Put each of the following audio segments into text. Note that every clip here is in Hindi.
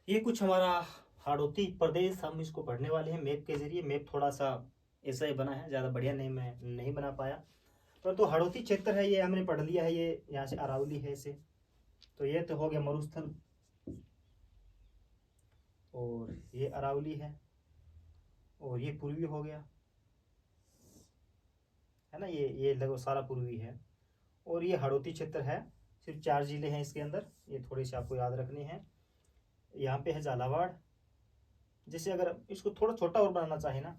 ये कुछ हमारा हाड़ौती प्रदेश हम इसको पढ़ने वाले हैं मैप के जरिए। मैप थोड़ा सा ऐसा ही बना है, ज़्यादा बढ़िया नहीं, मैं नहीं बना पाया। तो हाड़ौती क्षेत्र है, ये हमने पढ़ लिया है। ये यहाँ से अरावली है इसे, तो ये तो हो गया मरुस्थल, और ये अरावली है, और ये पूर्वी हो गया, है ना। ये लगभग सारा पूर्वी है। और ये हाड़ौती क्षेत्र है, सिर्फ 4 जिले हैं इसके अंदर, ये थोड़े से आपको याद रखने हैं। यहाँ पे है झालावाड़। जैसे अगर इसको थोड़ा छोटा और बनाना चाहे ना,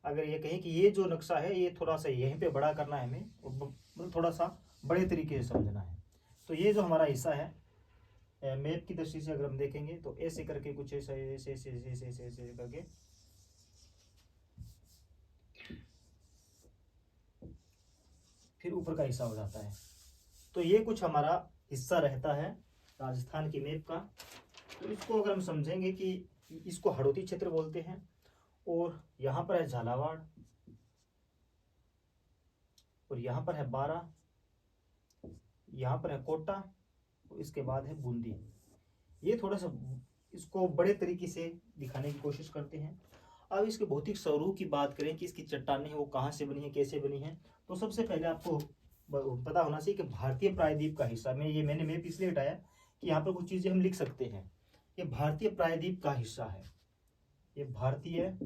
अगर ये कहें कि ये जो नक्शा है ये थोड़ा सा यहीं पे बड़ा करना है हमें, मतलब थोड़ा सा बड़े तरीके से समझना है, तो ये जो हमारा हिस्सा है मैप की दृष्टि से अगर हम देखेंगे तो ऐसे करके कुछ ऐसे ऐसे ऐसे ऐसे ऐसे ऐसे ऐसे करके फिर ऊपर का हिस्सा हो जाता है। तो ये कुछ हमारा हिस्सा रहता है राजस्थान की मैप का। तो इसको अगर हम समझेंगे कि इसको हाड़ौती क्षेत्र बोलते हैं, और यहाँ पर है झालावाड़, और यहाँ पर है बारा, यहाँ पर है कोटा, और इसके बाद है बूंदी। ये थोड़ा सा इसको बड़े तरीके से दिखाने की कोशिश करते हैं। अब इसके भौतिक स्वरूप की बात करें कि इसकी चट्टानें वो कहाँ से बनी है, कैसे बनी है, तो सबसे पहले आपको पता होना चाहिए कि भारतीय प्रायद्वीप का हिस्सा में, ये मैंने मैप इसलिए हटाया कि यहाँ पर कुछ चीजें हम लिख सकते हैं। ये भारतीय प्रायद्वीप का हिस्सा है, ये भारतीय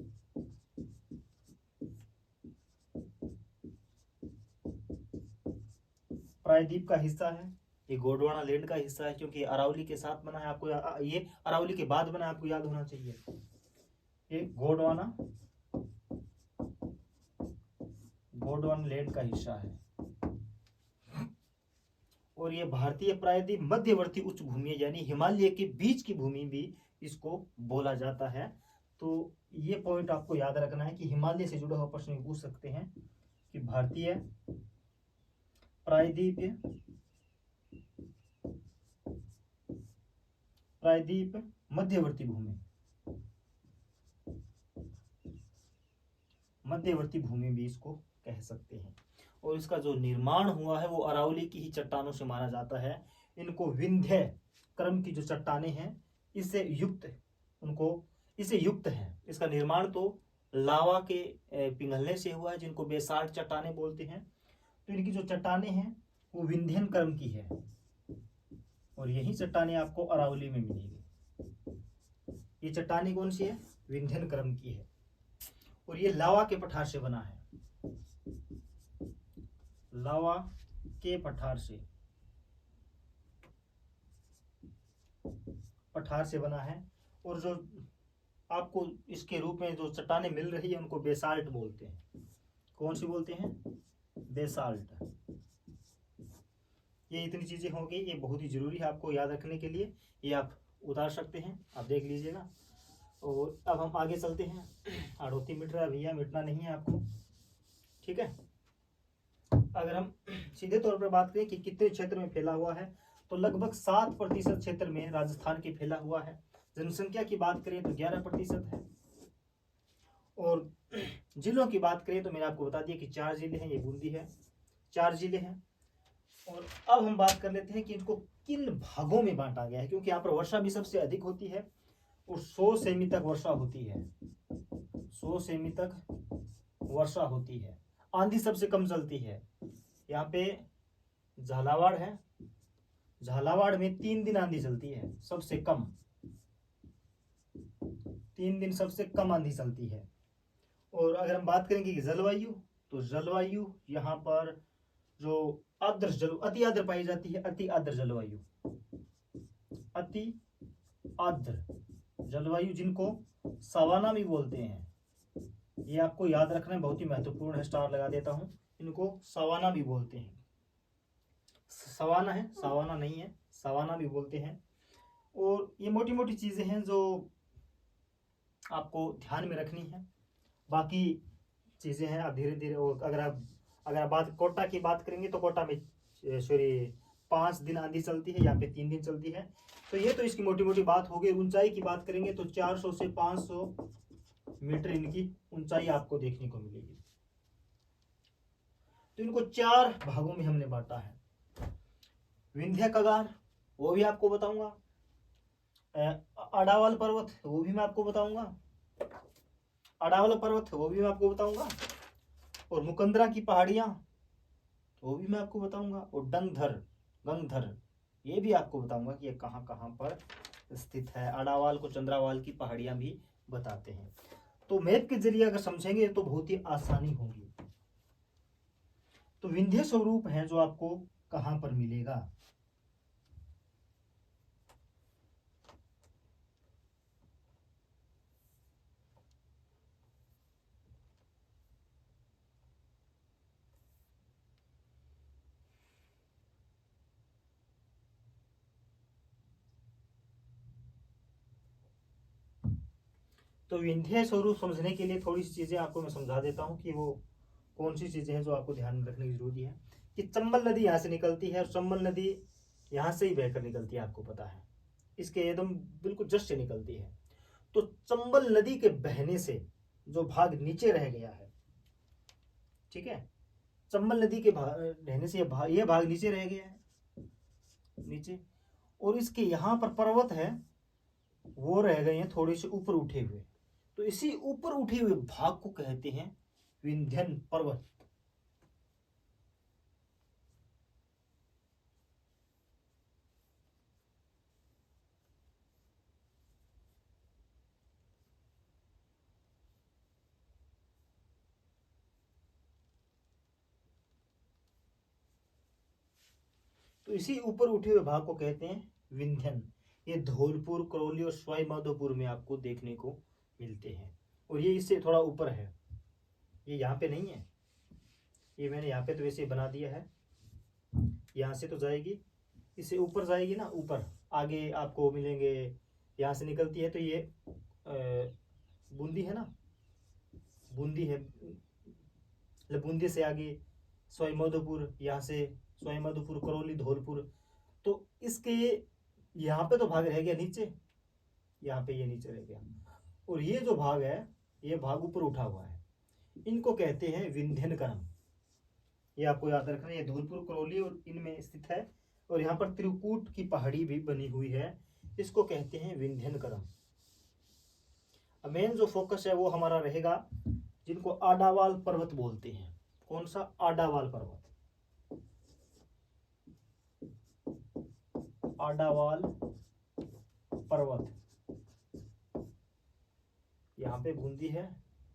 प्रायद्वीप का हिस्सा है। ये गोंडवाना लैंड का हिस्सा है, क्योंकि अरावली के साथ बना है, आपको ये अरावली के बाद बना है, आपको याद होना चाहिए। ये गोंडवाना लैंड का हिस्सा है। और ये भारतीय प्रायद्वीप मध्यवर्ती उच्च भूमि यानी हिमालय के बीच की भूमि भी इसको बोला जाता है। तो ये पॉइंट आपको याद रखना है कि हिमालय से जुड़ा हुआ प्रश्न पूछ सकते हैं कि भारतीय प्रायद्वीप मध्यवर्ती भूमि भी इसको कह सकते हैं। और इसका जो निर्माण हुआ है वो अरावली की ही चट्टानों से माना जाता है। इनको विंध्य क्रम की जो चट्टानें हैं इससे युक्त है। इसका निर्माण तो लावा के पिघलने से हुआ है, जिनको बेसाल्ट चट्टानें बोलते हैं। तो इनकी जो चट्टानें हैं वो विंध्यन क्रम की है, और यही चट्टानें आपको अरावली में मिलेगी। ये चट्टानें कौन सी है? विंध्यन क्रम की है, और ये लावा के पठार से बना है, लावा के पठार से बना है। और जो आपको इसके रूप में जो चट्टानें मिल रही है उनको बेसाल्ट बोलते हैं। कौन सी बोलते हैं? बेसाल्ट। ये इतनी चीजें होंगी, ये बहुत ही जरूरी है आपको याद रखने के लिए। ये आप उतार सकते हैं, आप देख लीजिएगा। और अब हम आगे चलते हैं। हाड़ौती मिट रहा है भैया, मिटना नहीं है आपको, ठीक है। अगर हम सीधे तौर पर बात करें कि कितने क्षेत्र में फैला हुआ है, तो लगभग 7% क्षेत्र में राजस्थान के फैला हुआ है। जनसंख्या की बात करें तो 11% है। और जिलों की बात करें तो मैंने आपको बता दिया कि 4 जिले हैं, ये बूंदी है, 4 जिले हैं। और अब हम बात कर लेते हैं कि इनको किन भागों में बांटा गया है, क्योंकि यहाँ पर वर्षा भी सबसे अधिक होती है, और 100 सेमी तक वर्षा होती है, 100 सेमी तक वर्षा होती है। आंधी सबसे कम चलती है। यहाँ पे झालावाड़ है, झालावाड़ में 3 दिन आंधी चलती है सबसे कम, 3 दिन सबसे कम आंधी चलती है। और अगर हम बात करेंगे कि जलवायु, तो जलवायु यहाँ पर जो अति आर्द्र पाई जाती है, अति आर्द्र जलवायु, अति आर्द्र जलवायु जिनको सवाना भी बोलते हैं, ये आपको याद रखना बहुत ही महत्वपूर्ण है, स्टार लगा देता हूं। इनको सवाना भी बोलते हैं, सवाना है, सवाना नहीं है, सवाना भी बोलते हैं। और ये मोटी मोटी चीजें हैं जो आपको ध्यान में रखनी है, बाकी चीजें हैं आप धीरे धीरे। और अगर आप कोटा की बात करेंगे तो कोटा में 5 दिन आंधी चलती है, यहाँ पे 3 दिन चलती है। तो ये तो इसकी मोटी मोटी बात हो गई। ऊंचाई की बात करेंगे तो 400 से 500 मीटर इनकी ऊंचाई आपको देखने को मिलेगी। तो इनको 4 भागों में हमने बांटा है। विंध्य कगार वो भी आपको बताऊंगा, अडावाल पर्वत वो भी मैं आपको बताऊंगा, अडावाल पर्वत वो भी मैं आपको बताऊंगा, और मुकंदरा की पहाड़ियां वो भी मैं आपको बताऊंगा, और डंगधर गंगधर ये भी आपको बताऊंगा कि ये कहाँ कहाँ पर स्थित है। अडावाल को चंद्रावाल की पहाड़ियां भी बताते हैं। तो मैप के जरिए अगर समझेंगे तो बहुत ही आसानी होगी। तो विंध्य स्वरूप है जो आपको कहां पर मिलेगा, तो विंध्य स्वरूप समझने के लिए थोड़ी सी चीजें आपको मैं समझा देता हूँ कि वो कौन सी चीजें हैं जो आपको ध्यान में रखने की जरूरी है। कि चंबल नदी यहाँ से निकलती है और चंबल नदी यहाँ से ही बहकर निकलती है, आपको पता है, इसके एकदम बिल्कुल जस्ट से निकलती है। तो चंबल नदी के बहने से जो भाग नीचे रह गया है, ठीक है, चंबल नदी के बहने से ये भाग नीचे रह गया है, नीचे, और इसके यहाँ पर पर्वत है वो रह गए हैं थोड़े से ऊपर उठे हुए। तो इसी ऊपर उठे हुए भाग को कहते हैं विंध्यन पर्वत। तो इसी ऊपर उठे हुए भाग को कहते हैं विंध्यन। ये धौलपुर, करौली और सवाई माधोपुर में आपको देखने को मिलते हैं, और ये इससे थोड़ा ऊपर है, ये यहाँ पे नहीं है, ये मैंने यहाँ पे तो वैसे बना दिया है, यहाँ से तो जाएगी, इससे ऊपर जाएगी ना, ऊपर आगे आपको मिलेंगे, यहाँ से निकलती है तो ये बूंदी है ना, बूंदी है, मतलब बूंदी से आगे सवाई माधोपुर, यहाँ से सवाई माधोपुर, करौली, धौलपुर। तो इसके यहाँ पे तो भाग रह गया नीचे, यहाँ पे ये नीचे रह गया, और ये जो भाग है ये भाग ऊपर उठा हुआ है, इनको कहते हैं विंध्यन करम। ये आपको याद रखना है, ये धौलपुर, करौली और इनमें स्थित है, और यहाँ पर त्रिकूट की पहाड़ी भी बनी हुई है, इसको कहते हैं विंध्यन करम। मेन जो फोकस है वो हमारा रहेगा जिनको आडावाल पर्वत बोलते हैं। कौन सा? आडावाल पर्वत, आडावाल पर्वत। यहाँ पे बूंदी है,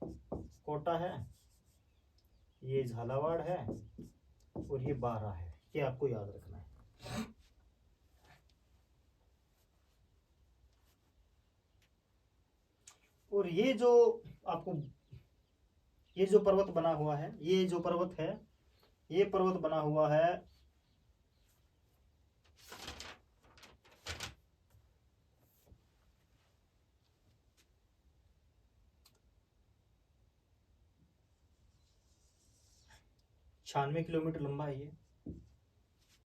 कोटा है, ये झालावाड़ है, और ये बारा है, ये आपको याद रखना है। और ये जो आपको ये जो पर्वत बना हुआ है, ये जो पर्वत है, ये पर्वत बना हुआ है ,96 किलोमीटर लंबा है ये,